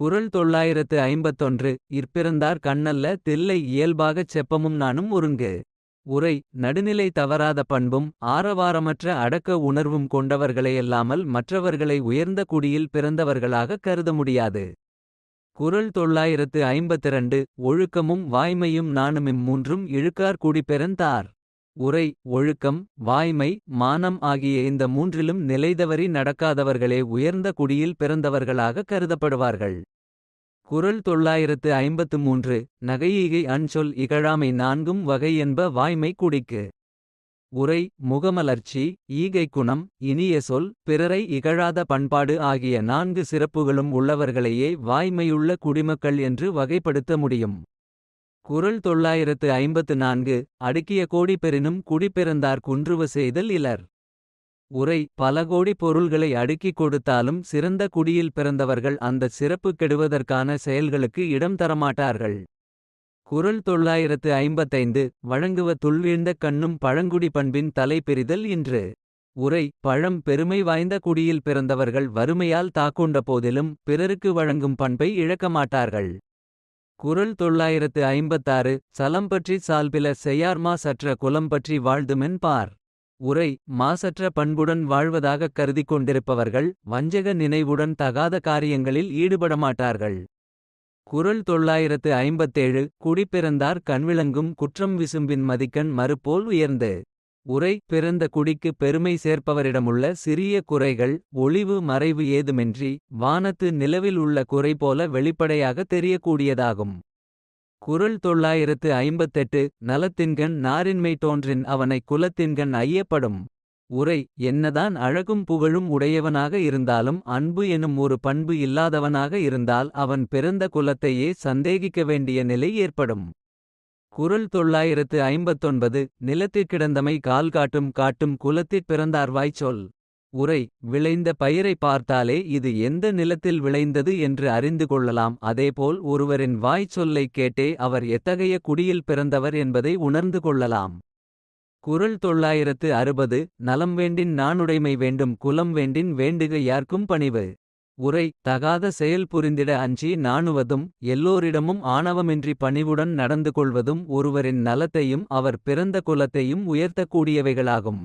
குறள் 951 இற்பிறந்தார் கண்ணல்ல தில்லை இயல்பாகச் செப்பமும் நாணும் ஒருங்கு. உரை நடுநிலை தவறாத பண்பும் ஆரவாரமற்ற அடக்க உணர்வும் கொண்டவர்களையல்லாமல் மற்றவர்களை உயர்ந்த குடியில் பிறந்தவர்களாக கருத முடியாது. குறள் 952 ஒழுக்கமும் வாய்மையும் நாணுமிம் மூன்றும் இழுக்கார் குடிபெறந்தார். உரை ஒழுக்கம் வாய்மை மானம் ஆகிய இந்த மூன்றிலும் நிலைதவறி நடக்காதவர்களே உயர்ந்த குடியில் பிறந்தவர்களாக கருதப்படுவார்கள். குறள் 953 நகையீகை அன்சொல் இகழாமை நான்கும் வகை என்ப வாய்மை குடிக்கு. உரை முகமலர்ச்சி ஈகை குணம் இனிய சொல் பிறரை இகழாத பண்பாடு ஆகிய 4 சிறப்புகளும் உள்ளவர்களையே வாய்மையுள்ள குடிமக்கள் என்று வகைப்படுத்த முடியும். குறள் 954 அடுக்கிய கோடி பெறினும் குடிப்பிறந்தார் குன்றுவ செய்தல் இலர். உரை பல கோடி பொருள்களை அடுக்கிக் கொடுத்தாலும் சிறந்த குடியில் பிறந்தவர்கள் அந்தச் சிறப்பு கெடுவதற்கான செயல்களுக்கு இடம் தரமாட்டார்கள். குறள் 955 வழங்குவ துள்வீழ்ந்த கண்ணும் பழங்குடி பண்பின் தலை பெரிதல் இன்று. உரை பழம் பெருமை வாய்ந்த குடியில் பிறந்தவர்கள் வறுமையால் தாக்குண்ட போதிலும் பிறருக்கு வழங்கும் பண்பை இழக்கமாட்டார்கள். குறள் 956 சலம் பற்றி சால்பில செய்யார்மா சற்ற குலம் பற்றி வாழ்துமென் பார். உரை மாசற்ற பண்புடன் வாழ்வதாகக் கருதிக் கொண்டிருப்பவர்கள் வஞ்சக நினைவுடன் தகாத காரியங்களில் ஈடுபடமாட்டார்கள். குறள் 957 குடிப்பிறந்தார் கண்விளங்கும் குற்றம் விசும்பின் மதிக்கண் மறுபோல் உயர்ந்து. உரை பிறந்த குடிக்கு பெருமை சேர்ப்பவரிடமுள்ள சிறிய குறைகள் ஒளிவு மறைவு ஏதுமின்றி வானத்து நிலவில் உள்ள குறை போல வெளிப்படையாக தெரியக்கூடியதாகும். குறள் 958 நலத்தின்கண் நாரின்மை தோன்றின் அவனை குலத்தின்கண் ஐயப்படும். உரை என்னதான் அழகும் புகழும் உடையவனாக இருந்தாலும் அன்பு எனும் ஒரு பண்பு இல்லாதவனாக இருந்தால் அவன் பிறந்த குலத்தையே சந்தேகிக்க வேண்டிய நிலை ஏற்படும். குறள் 959 நிலத்திற்கிடந்தமை கால் காட்டும் குலத்திற் பிறந்தார் வாய்ச்சொல். உரை விளைந்த பயிரை பார்த்தாலே இது எந்த நிலத்தில் விளைந்தது என்று அறிந்து கொள்ளலாம். அதேபோல் ஒருவரின் வாய்ச்சொல்லைக் கேட்டே அவர் எத்தகைய குடியில் பிறந்தவர் என்பதை உணர்ந்து கொள்ளலாம். குறள் 960 நலம் வேண்டின் நாணுடைமை வேண்டும் குலம் வேண்டின் வேண்டுக யார்க்கும் பணிவு. உரை தகாத செயல் புரிந்திட அஞ்சி நாணுவதும் எல்லோரிடமும் ஆணவமின்றி பணிவுடன் நடந்து கொள்வதும் ஒருவரின் நலத்தையும் அவர் பிறந்த குலத்தையும் உயர்த்தக்கூடியவைகளாகும்.